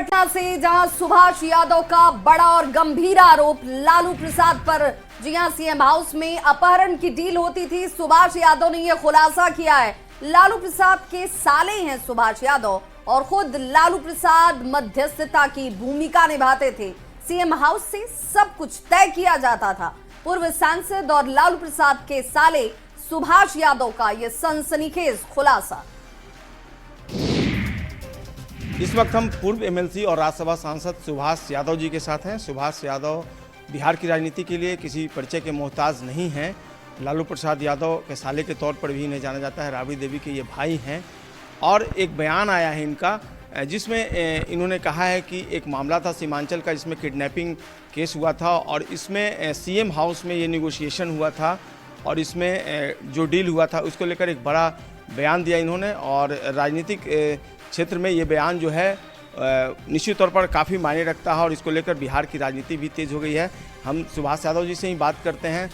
पटना से, जहां सुभाष यादव का बड़ा और गंभीर आरोप लालू प्रसाद पर। जी हां, सीएम हाउस में अपहरण की डील होती थी। सुभाष यादव ने यह खुलासा किया है। लालू प्रसाद के साले हैं सुभाष यादव और खुद लालू प्रसाद मध्यस्थता की भूमिका निभाते थे। सीएम हाउस से सब कुछ तय किया जाता था। पूर्व सांसद और लालू प्रसाद के साले सुभाष यादव का यह सनसनीखेज खुलासा। इस वक्त हम पूर्व एमएलसी और राज्यसभा सांसद सुभाष यादव जी के साथ हैं। सुभाष यादव बिहार की राजनीति के लिए किसी परिचय के मोहताज नहीं हैं। लालू प्रसाद यादव के साले के तौर पर भी इन्हें जाना जाता है। राबड़ी देवी के ये भाई हैं और एक बयान आया है इनका, जिसमें इन्होंने कहा है कि एक मामला था सीमांचल का, जिसमें किडनैपिंग केस हुआ था और इसमें सीएम हाउस में ये निगोशिएशन हुआ था और इसमें जो डील हुआ था उसको लेकर एक बड़ा बयान दिया इन्होंने। और राजनीतिक क्षेत्र में ये बयान जो है निश्चित तौर पर काफ़ी मायने रखता है और इसको लेकर बिहार की राजनीति भी तेज हो गई है। हम सुभाष यादव जी से ही बात करते हैं।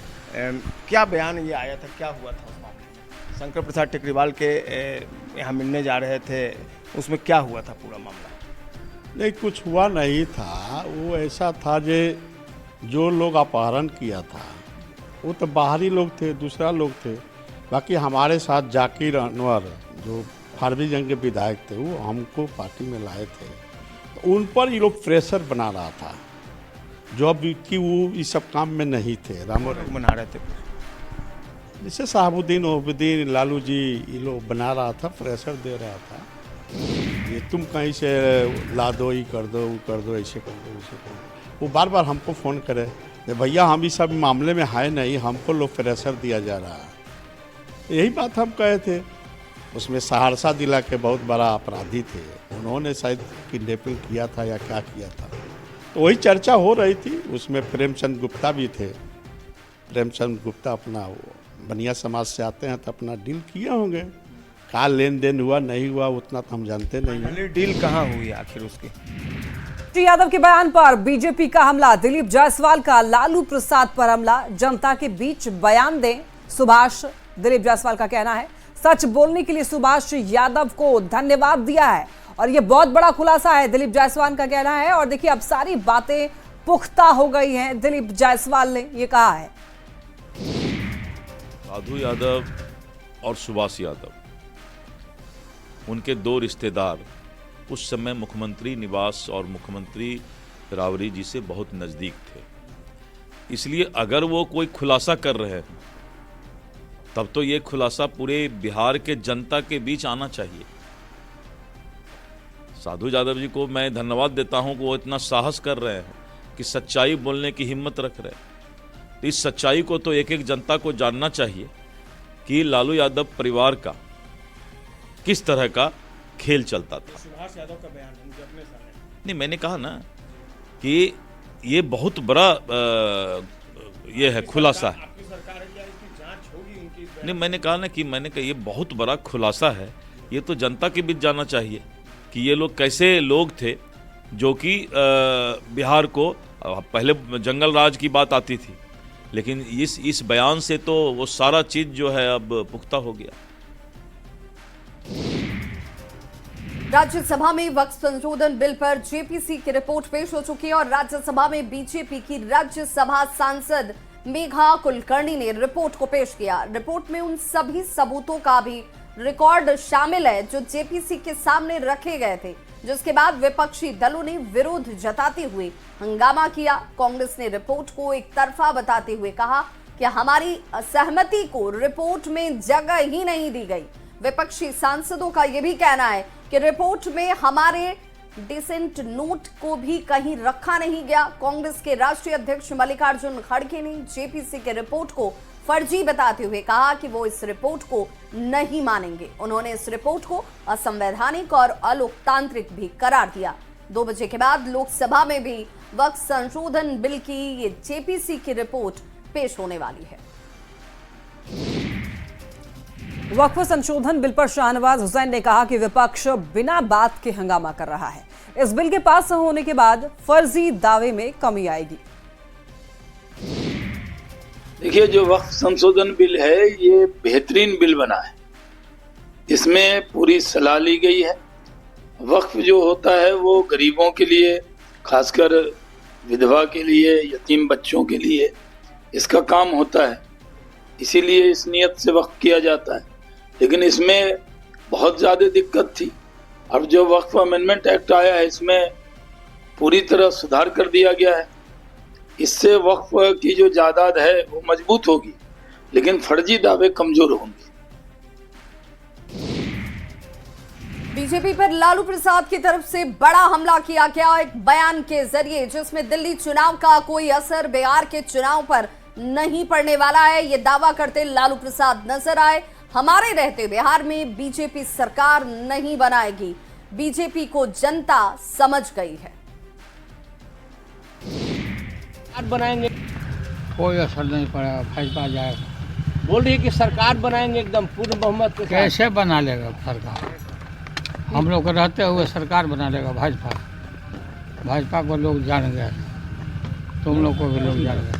क्या बयान ये आया था, क्या हुआ था उस मामले में? शंकर प्रसाद टेकरीवाल के यहाँ मिलने जा रहे थे, उसमें क्या हुआ था पूरा मामला? नहीं, कुछ हुआ नहीं था। वो ऐसा था जो लोग अपहरण किया था वो तो बाहरी लोग थे, दूसरा लोग थे। बाकी हमारे साथ जाकिर अनवर जो फारबिसगंज के विधायक थे, वो हमको पार्टी में लाए थे। तो उन पर ये लोग प्रेशर बना रहा था, जो अब कि वो इस सब काम में नहीं थे। रामो बना रहे थे, जैसे साहबुद्दीन ओबुद्दीन लालू जी, ये लोग बना रहा था, प्रेशर दे रहा था। ये तुम कहीं से ला दो, ये कर दो, वो कर दो, ऐसे कर दो, वैसे कर दो। वो बार बार हमको फ़ोन करे, भैया हम इस सब मामले में है नहीं, हमको लोग प्रेशर दिया जा रहा है। यही बात हम कहे थे। उसमें सहरसा जिला के बहुत बड़ा अपराधी थे, उन्होंने शायद किडनैपिंग किया था या क्या किया था, तो वही चर्चा हो रही थी। उसमें प्रेमचंद गुप्ता भी थे। प्रेमचंद गुप्ता अपना वो बनिया समाज से आते हैं, तो अपना डील किए होंगे। क्या लेन देन हुआ नहीं हुआ उतना तो हम जानते नहीं हैं। डील कहाँ हुई आखिर उसकी? श्री यादव के बयान पर बीजेपी का हमला, दिलीप जायसवाल का लालू प्रसाद पर हमला। जनता के बीच बयान दें सुभाष, दिलीप जायसवाल का कहना है। सच बोलने के लिए सुभाष यादव को धन्यवाद दिया है और यह बहुत बड़ा खुलासा है, दिलीप जायसवाल का कहना है। और देखिए, अब सारी बातें पुख्ता हो गई हैं, दिलीप जायसवाल ने यह कहा है। साधु यादव और सुभाष यादव, उनके दो रिश्तेदार उस समय मुख्यमंत्री निवास और मुख्यमंत्री राबड़ी जी से बहुत नज़दीक थे। इसलिए अगर वो कोई खुलासा कर रहे हैं तब तो ये खुलासा पूरे बिहार के जनता के बीच आना चाहिए। साधु यादव जी को मैं धन्यवाद देता हूं कि वो इतना साहस कर रहे हैं कि सच्चाई बोलने की हिम्मत रख रहे हैं। इस सच्चाई को तो एक एक जनता को जानना चाहिए कि लालू यादव परिवार का किस तरह का खेल चलता था। सुभाष यादव का बयान उनके अपने सामने नहीं, मैंने कहा ना कि ये बहुत बड़ा ये है खुलासा है। नहीं, मैंने कहा ना कि ये बहुत बड़ा खुलासा है। ये तो जनता के बीच जाना चाहिए कि ये लोग कैसे लोग थे जो कि बिहार को, पहले जंगल राज की बात आती थी, लेकिन इस बयान से तो वो सारा चीज जो है अब पुख्ता हो गया। राज्यसभा में वक्फ संशोधन बिल पर जेपीसी की रिपोर्ट पेश हो चुकी है और राज्यसभा में बीजेपी की राज्यसभा सांसद मेघा कुलकर्णी ने रिपोर्ट को पेश किया। रिपोर्ट में उन सभी सबूतों का भी रिकॉर्ड शामिल है जो जेपीसी के सामने रखे गए थे, जिसके बाद विपक्षी दलों ने विरोध जताते हुए हंगामा किया। कांग्रेस ने रिपोर्ट को एक तरफा बताते हुए कहा कि हमारी असहमति को रिपोर्ट में जगह ही नहीं दी गई। विपक्षी सांसदों का यह भी कहना है कि रिपोर्ट में हमारे डिसेंट नोट को भी कहीं रखा नहीं गया। कांग्रेस के राष्ट्रीय अध्यक्ष मल्लिकार्जुन खड़गे ने जेपीसी के रिपोर्ट को फर्जी बताते हुए कहा कि वो इस रिपोर्ट को नहीं मानेंगे। उन्होंने इस रिपोर्ट को असंवैधानिक और अलोकतांत्रिक भी करार दिया। 2 बजे के बाद लोकसभा में भी वक्फ संशोधन बिल की ये जेपीसी की रिपोर्ट पेश होने वाली है। वक्फ संशोधन बिल पर शाहनवाज हुसैन ने कहा कि विपक्ष बिना बात के हंगामा कर रहा है। इस बिल के पास होने के बाद फर्जी दावे में कमी आएगी। देखिए, जो वक्फ संशोधन बिल है ये बेहतरीन बिल बना है। इसमें पूरी सलाह ली गई है वक्फ जो होता है वो गरीबों के लिए, खासकर विधवा के लिए, यतीम बच्चों के लिए इसका काम होता है, इसीलिए इस नियत से वक्फ किया जाता है। लेकिन इसमें बहुत ज़्यादा दिक्कत थी। अब जो वक्फ अमेंडमेंट एक्ट आया है इसमें पूरी तरह सुधार कर दिया गया है। इससे वक्फ की जो जायदाद है वो मजबूत होगी, लेकिन फर्जी दावे कमजोर होंगे। बीजेपी पर लालू प्रसाद की तरफ से बड़ा हमला किया गया एक बयान के जरिए, जिसमें दिल्ली चुनाव का कोई असर बिहार के चुनाव पर नहीं पड़ने वाला है, ये दावा करते लालू प्रसाद नजर आए। हमारे रहते बिहार में बीजेपी सरकार नहीं बनाएगी, बीजेपी को जनता समझ गई है। बनाएंगे कोई असर नहीं पड़ेगा, भाजपा जाएगा। बोल रही है कि सरकार बनाएंगे एकदम पूर्ण बहुमत के साथ। कैसे बना लेगा सरकार? हम लोग रहते हुए सरकार बना लेगा भाजपा। भाजपा को लोग जान गए, तुम लोग को भी लोग जान गए।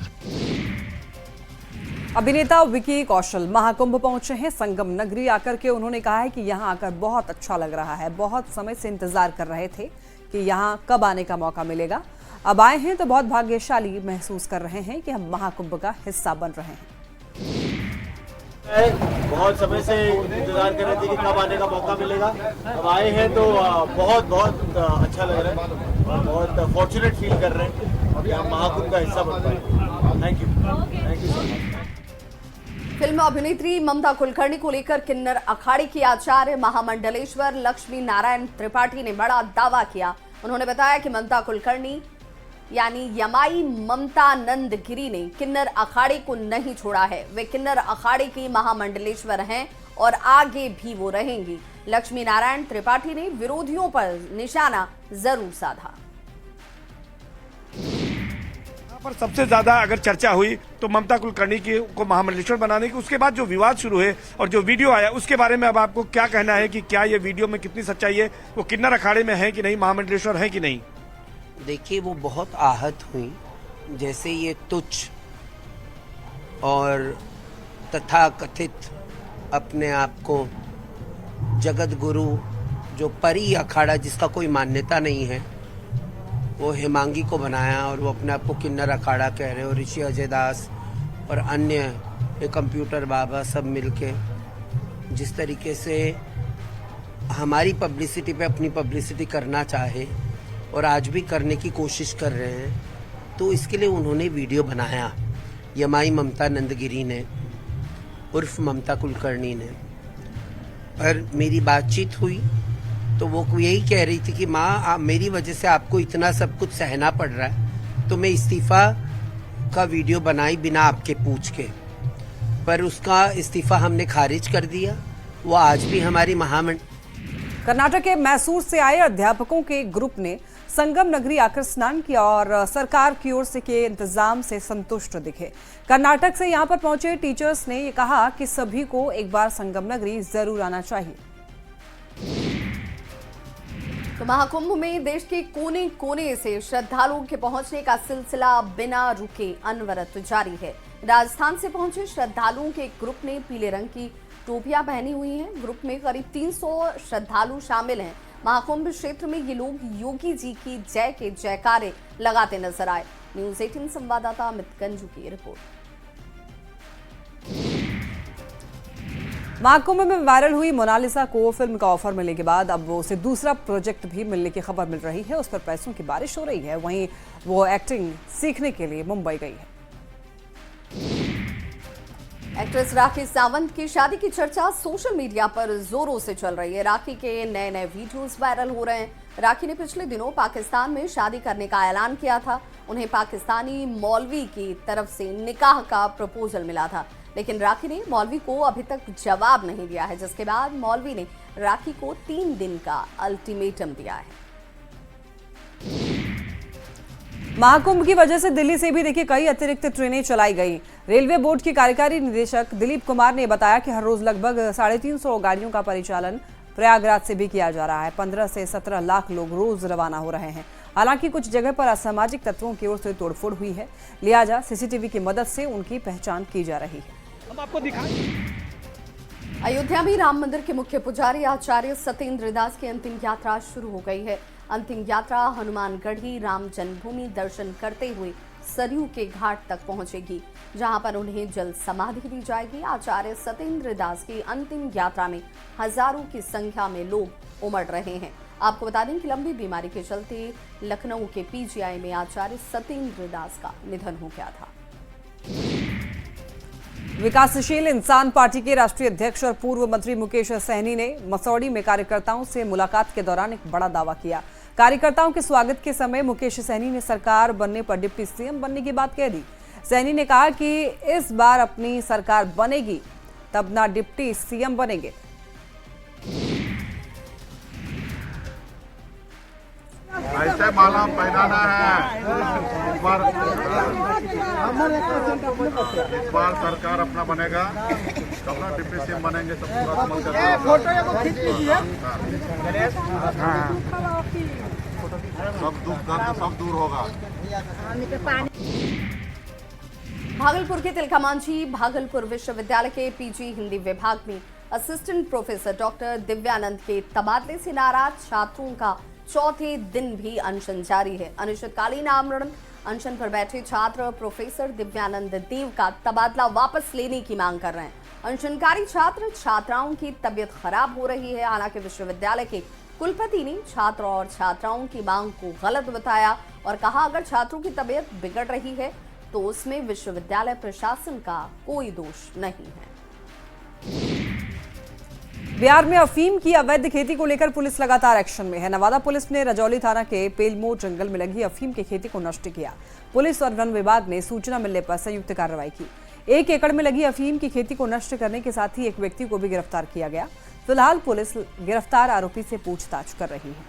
अभिनेता विकी कौशल महाकुंभ पहुंचे हैं संगम नगरी। आकर के उन्होंने कहा है कि यहां आकर बहुत अच्छा लग रहा है, बहुत समय से इंतजार कर रहे थे कि यहां कब आने का मौका मिलेगा। अब आए हैं तो बहुत भाग्यशाली महसूस कर रहे हैं कि हम महाकुंभ का हिस्सा बन रहे हैं। बहुत समय से इंतजार कर रहे थे कि कब आने का मौका मिलेगा। अब आए हैं तो बहुत बहुत अच्छा लग रहा है और बहुत फॉर्चुनेट फील कर रहे हैं कि हम महाकुंभ का हिस्सा बन पाए। Thank you so much. Film अभिनेत्री ममता कुलकर्णी को लेकर किन्नर अखाड़े की आचार्य महामंडलेश्वर लक्ष्मी नारायण त्रिपाठी ने बड़ा दावा किया। उन्होंने बताया कि ममता कुलकर्णी यानी यमाई ममतानंद गिरी ने किन्नर अखाड़े को नहीं छोड़ा है। वे किन्नर अखाड़े की महामंडलेश्वर हैं और आगे भी वो रहेंगी। लक्ष्मी नारायण त्रिपाठी ने विरोधियों पर निशाना जरूर साधा। पर सबसे ज्यादा अगर चर्चा हुई तो ममता कुलकर्णी की को महामंडलेश्वर बनाने की, उसके बाद जो विवाद शुरू है और जो वीडियो आया उसके बारे में अब आपको क्या कहना है कि क्या ये वीडियो में कितनी सच्चाई है? वो किन्नर अखाड़े में है कि नहीं, महामंडलेश्वर है कि नहीं? देखिए, वो बहुत आहत हुई जैसे ये तुच्छ और तथाकथित अपने आप को जगत गुरु जो परी अखाड़ा जिसका कोई मान्यता नहीं है वो हेमांगी को बनाया और वो अपने आप को किन्नर अखाड़ा कह रहे हो। ऋषि अजय दास और अन्य कंप्यूटर बाबा सब मिलके जिस तरीके से हमारी पब्लिसिटी पे अपनी पब्लिसिटी करना चाहे और आज भी करने की कोशिश कर रहे हैं, तो इसके लिए उन्होंने वीडियो बनाया यमाई ममतानंद गिरी ने उर्फ ममता कुलकर्णी ने। और मेरी बातचीत हुई तो वो यही कह रही थी कि माँ मेरी वजह से आपको इतना सब कुछ सहना पड़ रहा है, तो मैं इस्तीफा का वीडियो बनाई बिना आपके पूछ के, पर उसका इस्तीफा हमने खारिज कर दिया। वो आज भी हमारी कर्नाटक के मैसूर से आए अध्यापकों के ग्रुप ने संगम नगरी आकर स्नान किया और सरकार की ओर से किए इंतजाम से संतुष्ट दिखे। कर्नाटक से यहां पर पहुंचे टीचर्स ने ये कहा कि सभी को एक बार संगम नगरी जरूर आना चाहिए। तो महाकुंभ में देश के कोने कोने से श्रद्धालुओं के पहुंचने का सिलसिला बिना रुके अनवरत जारी है। राजस्थान से पहुंचे श्रद्धालुओं के ग्रुप ने पीले रंग की टोपियां पहनी हुई हैं। ग्रुप में करीब 300 श्रद्धालु शामिल हैं। महाकुंभ क्षेत्र में ये लोग योगी जी की जय के जयकारे लगाते नजर आए। न्यूज़ 18 संवाददाता अमित गंजू की रिपोर्ट। महाकुंभ में वायरल हुई मोनालिसा को फिल्म का ऑफर मिलने के बाद अब उसे दूसरा प्रोजेक्ट भी मिलने की खबर मिल रही है। उस पर पैसों की बारिश हो रही है। वहीं वो एक्टिंग सीखने के लिए मुंबई गई है। एक्ट्रेस राखी सावंत की शादी की चर्चा सोशल मीडिया पर जोरों से चल रही है। राखी के नए नए वीडियोस वायरल हो रहे हैं। राखी ने पिछले दिनों पाकिस्तान में शादी करने का ऐलान किया था। उन्हें पाकिस्तानी मौलवी की तरफ से निकाह का प्रपोजल मिला था, लेकिन राखी ने मौलवी को अभी तक जवाब नहीं दिया है, जिसके बाद मौलवी ने राखी को 3 दिन का अल्टीमेटम दिया है। महाकुंभ की वजह से दिल्ली से भी देखिए कई अतिरिक्त ट्रेनें चलाई गई। रेलवे बोर्ड के कार्यकारी निदेशक दिलीप कुमार ने बताया कि हर रोज लगभग 350 गाड़ियों का परिचालन प्रयागराज से भी किया जा रहा है। 15 से 17 लाख लोग रोज रवाना हो रहे हैं। हालांकि कुछ जगह पर असामाजिक तत्वों की ओर से तोड़फोड़ हुई है, लिहाजा सीसीटीवी की मदद से उनकी पहचान की जा रही है। हम आपको दिखाएं अयोध्या में राम मंदिर के मुख्य पुजारी आचार्य सत्येंद्र दास की अंतिम यात्रा शुरू हो गई है। अंतिम यात्रा हनुमानगढ़ी राम जन्मभूमि दर्शन करते हुए सरयू के घाट तक पहुंचेगी, जहां पर उन्हें जल समाधि दी जाएगी। आचार्य सत्येंद्र दास की अंतिम यात्रा में हजारों की संख्या में लोग उमड़ रहे हैं। आपको बता दें कि लंबी बीमारी के चलते लखनऊ के पीजीआई में आचार्य सत्येंद्र दास का निधन हो गया था। विकासशील इंसान पार्टी के राष्ट्रीय अध्यक्ष और पूर्व मंत्री मुकेश सहनी ने मसौड़ी में कार्यकर्ताओं से मुलाकात के दौरान एक बड़ा दावा किया। कार्यकर्ताओं के स्वागत के समय मुकेश सहनी ने सरकार बनने पर डिप्टी सीएम बनने की बात कह दी। सहनी ने कहा कि इस बार अपनी सरकार बनेगी तब ना डिप्टी सीएम बनेंगे। ऐसे माला पहनाना है। इस बार सरकार अपना बनेगा, अपना डिप्टी सीएम बनेंगे, सब पूरा अमल सब दुख दर्द सब दूर होगा। भागलपुर के तिलकामांझी भागलपुर विश्वविद्यालय के पीजी हिंदी विभाग में असिस्टेंट प्रोफेसर डॉक्टर दिव्यानंद के तबादले से नाराज छात्रों का चौथे दिन भी अनशन जारी है। अनिश्चितकालीन आमरण अनशन पर बैठे छात्र प्रोफेसर दिव्यानंद देव का तबादला वापस लेने की मांग कर रहे हैं। अनशनकारी छात्र छात्राओं की तबीयत खराब हो रही है। हालांकि विश्वविद्यालय के कुलपति ने छात्र और छात्राओं की मांग को गलत बताया और कहा अगर छात्रों की तबीयत बिगड़ रही है तो उसमें विश्वविद्यालय प्रशासन का कोई दोष नहीं है। बिहार में अफीम की अवैध खेती को लेकर पुलिस लगातार एक्शन में है। नवादा पुलिस ने रजौली थाना के पेलमोर जंगल में लगी अफीम की खेती को नष्ट किया। पुलिस और वन विभाग ने सूचना मिलने पर संयुक्त कार्रवाई की। 1 एकड़ में लगी अफीम की खेती को नष्ट करने के साथ ही एक व्यक्ति को भी गिरफ्तार किया गया। फिलहाल पुलिस गिरफ्तार आरोपी से पूछताछ कर रही है।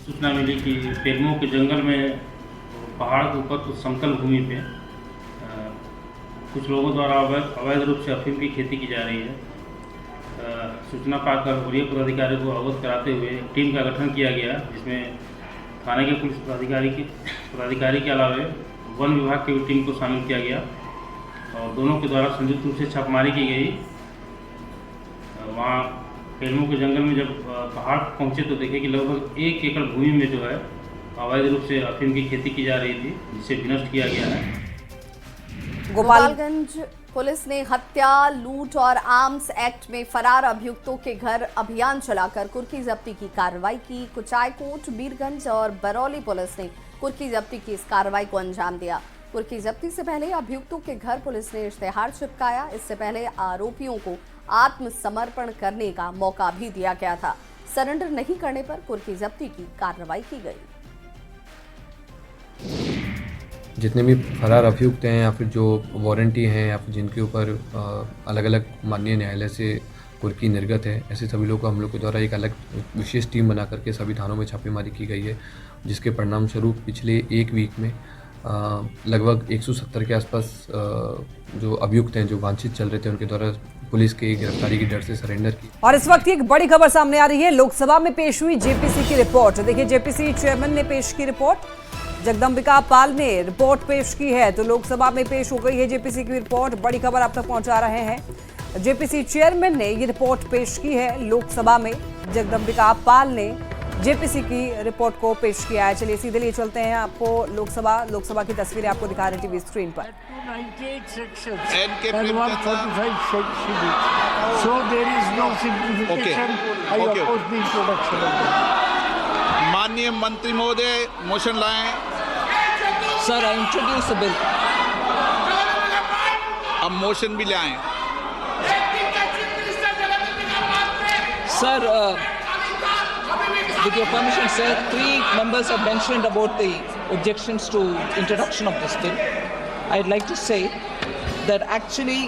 सूचना मिली कि पेलमोर के जंगल में पहाड़ के ऊपर कुछ समतल भूमि पे कुछ लोगों द्वारा अवैध रूप से अफीम की खेती की जा रही है। सूचना पाकर वरीय पदाधिकारी को अवगत कराते हुए टीम का गठन किया गया, जिसमें थाने के पुलिस पदाधिकारी के अलावा वन विभाग की टीम को शामिल किया गया और दोनों के द्वारा संयुक्त रूप से छापेमारी की गई। वहाँ पेलमोर के जंगल में जब पहाड़ पहुँचे तो देखे कि लगभग 1 एकड़ भूमि में जो है अवैध रूप से अफीम की खेती की जा रही थी, जिसे विनष्ट किया गया है। गोपालगंज पुलिस ने हत्या, लूट और आर्म्स एक्ट में फरार अभियुक्तों के घर अभियान चलाकर कुर्की जब्ती की कार्रवाई की। कुचायकोट, बीरगंज और बरौली पुलिस ने कुर्की जब्ती की इस कार्रवाई को अंजाम दिया। कुर्की जब्ती से पहले अभियुक्तों के घर पुलिस ने इश्तेहार चिपकाया। इससे पहले आरोपियों को आत्मसमर्पण करने का मौका भी दिया गया था। सरेंडर नहीं करने पर कुर्की जब्ती की कार्रवाई की गई। जितने भी फरार अभियुक्त हैं या फिर जो वारंटी हैं या फिर जिनके ऊपर अलग अलग माननीय न्यायालय से कुर्की निर्गत है, ऐसे सभी लोग को हम लोग के द्वारा एक अलग विशेष टीम बना करके सभी थानों में छापेमारी की गई है, जिसके परिणाम स्वरूप पिछले 1 वीक में लगभग 170 के आसपास जो अभियुक्त हैं जो वांछित चल रहे थे उनके द्वारा पुलिस की गिरफ्तारी की डर से सरेंडर की। और इस वक्त एक बड़ी खबर सामने आ रही है। लोकसभा में पेश हुई जेपीसी की रिपोर्ट। देखिए, जेपीसी चेयरमैन ने पेश की रिपोर्ट। जगदम्बिका पाल ने रिपोर्ट पेश की है, तो लोकसभा में पेश हो गई है जेपीसी की रिपोर्ट। बड़ी खबर आप तक पहुंचा रहे हैं। जेपीसी चेयरमैन ने ये रिपोर्ट पेश की है लोकसभा में। जगदम्बिका पाल ने जेपीसी की रिपोर्ट को पेश किया है। चलिए सीधे लिए चलते हैं आपको लोकसभा की तस्वीरें आपको दिखा रहे टीवी स्क्रीन पर। माननीय मंत्री महोदय मोशन लाएं। Sir, I introduce the bill. अब मोशन भी लाएं। Sir, with your permission, sir, 3 members have mentioned about the objections to introduction of this bill. I'd like to say that actually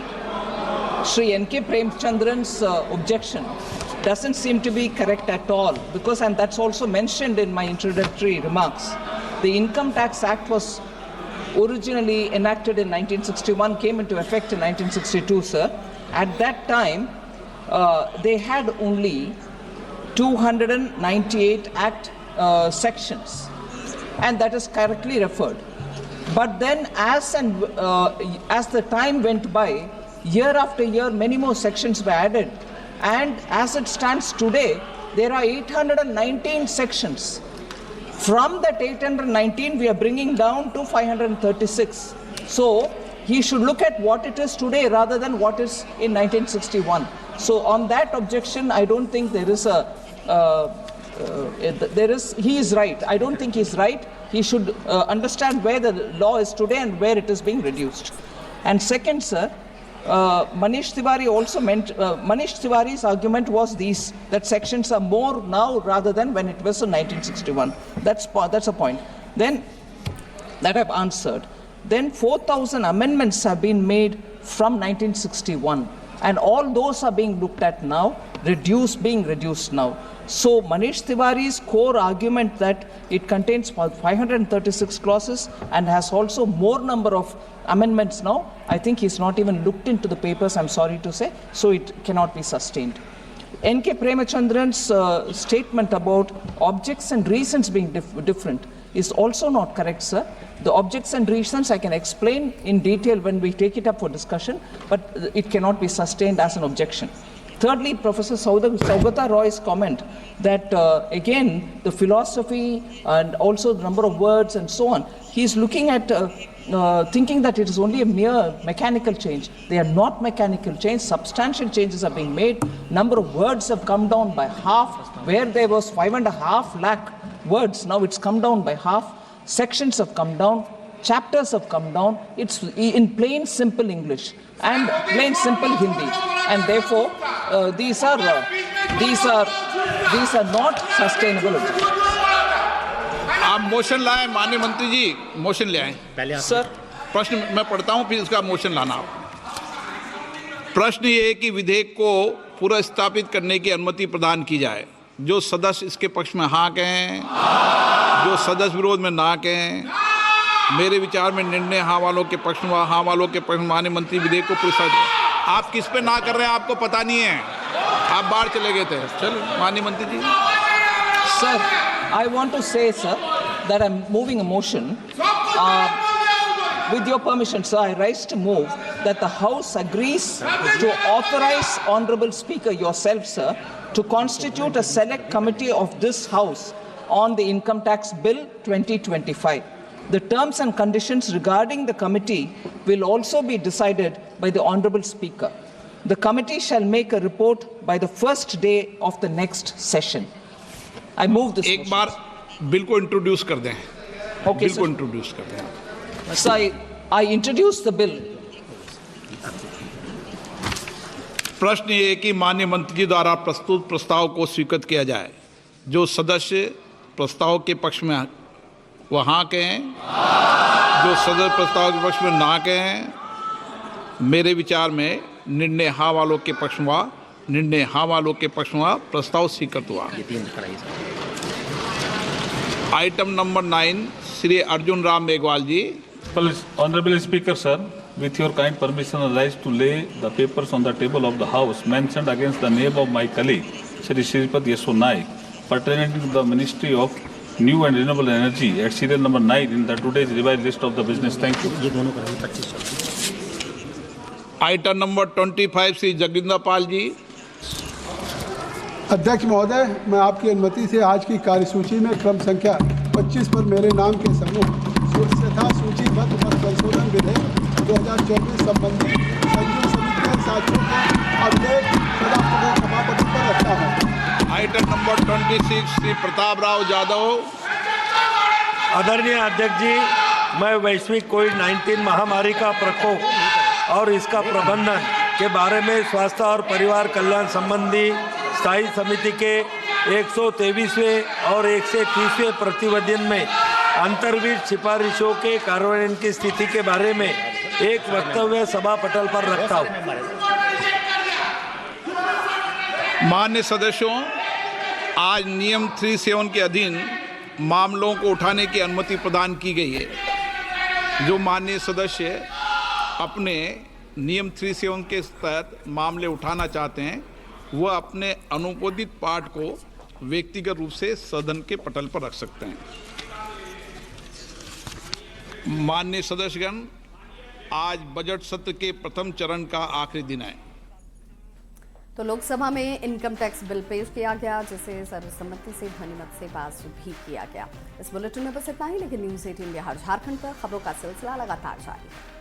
Shri N.K. Premchandran's objection doesn't seem to be correct at all, because, and that's also mentioned in my introductory remarks, the Income Tax Act was originally enacted in 1961, came into effect in 1962, sir. At that time, they had only 298 Act sections, and that is correctly referred. But then, as the time went by, year after year, many more sections were added. And as it stands today, there are 819 sections. From that 819, we are bringing down to 536. So he should look at what it is today rather than what is in 1961. So on that objection, I don't think there is he is right. I don't think he's right. He should understand where the law is today and where it is being reduced. And second, sir, Manish Tiwari also Manish Tiwari's argument was that sections are more now rather than when it was in 1961. That's a point. Then that I've answered. Then 4,000 amendments have been made from 1961, and all those are being looked at now, being reduced now. So Manish Tiwari's core argument that it contains 536 clauses and has also more number of amendments now, I think he's not even looked into the papers, I'm sorry to say, so it cannot be sustained. N.K. Premachandran's statement about objects and reasons being different is also not correct, sir. The objects and reasons I can explain in detail when we take it up for discussion, but it cannot be sustained as an objection. Thirdly, Professor Saugata Roy's comment that again the philosophy and also the number of words and so on, he's looking at thinking that it is only a mere mechanical change. They are not mechanical change. Substantial changes are being made. Number of words have come down by half. Where there was 5.5 lakh words, now it's come down by half. Sections have come down. Chapters have come down. It's in plain simple English and plain simple Hindi, and therefore these are not sustainable objectives. आप motion लाएं, माननीय मंत्री जी, motion ले आएं। Sir, प्रश्न मैं पढ़ता हूं, फिर इसका मोशन लाना आप। प्रश्न ये है कि विधेयक को पुनर्स्थापित करने की अनुमति प्रदान की जाए। जो सदस्य इसके पक्ष में हाँ कहें, जो सदस्य विरोध में ना कहें। मेरे विचार में निर्णय हाँ वालों के पक्ष में, हाँ वालों के पक्ष में माननीय मंत्री विधेयक को पुनर्स्थापित। आप किस पे ना कर रहे हैं आपको पता नहीं है, आप बाहर चले गए थे। चलो माननीय मंत्री जी। Sir, I want to say, sir, that I'm moving a motion. With your permission, sir, I rise to move that the House agrees to authorize Honorable Speaker yourself, sir, to constitute a select committee of this House on the Income Tax Bill 2025. The terms and conditions regarding the committee will also be decided by the Honorable Speaker. The committee shall make a report by the first day of the next session. I move this. एक बार bill को introduce कर दें। Okay, bill को sir. Introduce कर दें। So I introduce the bill. प्रश्न ये है कि माननीय मंत्री जी द्वारा प्रस्तुत प्रस्ताव को स्वीकृत किया जाए। जो सदस्य प्रस्ताव के पक्ष में वह हाँ कहें, जो सदस्य प्रस्ताव के पक्ष में ना कहें। मेरे विचार में निर्णय हाँ वालों के पक्ष में, निर्णय हाँ वालों के पक्ष में प्रस्ताव स्वीकृत हुआ। Item number 9 Shri Arjun Ram Meghwal ji. Honorable Speaker, sir, with your kind permission, I rise to lay the papers on the table of the House mentioned against the name of my colleague, Shri Shripad Yesho Naik, pertaining to the Ministry of New and Renewable Energy at serial number 9 in the today's revised list of the business. Thank you. Item number 25 Shri Jagdindra Pal ji. अध्यक्ष महोदय, मैं आपकी अनुमति से आज की कार्यसूची में क्रम संख्या 25 पर मेरे नाम के समूह तथा सूचीबद्ध पर संशोधन विधेयक 2024 संबंधी संयुक्त समिति के साथियों का अपडेट सभापति पर रखता हूँ। Item number 26 Shri Pratap Rao Yadav. आदरणीय अध्यक्ष जी, मैं वैश्विक कोविड-19 महामारी का प्रकोप और इसका प्रबंधन के बारे में स्वास्थ्य और परिवार कल्याण संबंधी स्थायी समिति के 123वें और 130वें प्रतिवेदन में अंतर्विध सिफारिशों के कार्यान्वयन की स्थिति के बारे में एक वक्तव्य सभा पटल पर रखता हूँ। मान्य सदस्यों, आज नियम 37 के अधीन मामलों को उठाने की अनुमति प्रदान की गई है। जो माननीय सदस्य अपने नियम 37 के तहत मामले उठाना चाहते हैं, वह अपने अनुमोदित पाठ को व्यक्तिगत रूप से सदन के पटल पर रख सकते हैं। माननीय सदस्यगण, आज बजट सत्र के प्रथम चरण का आखिरी दिन है। तो लोकसभा में इनकम टैक्स बिल पेश किया गया, जिसे सर्वसम्मति से ध्वनिमत से पास भी किया गया। इस बुलेटिन में बस इतना ही, लेकिन न्यूज़ 18 बिहार झारखंड पर खबरों का सिलसिला लगातार जारी है।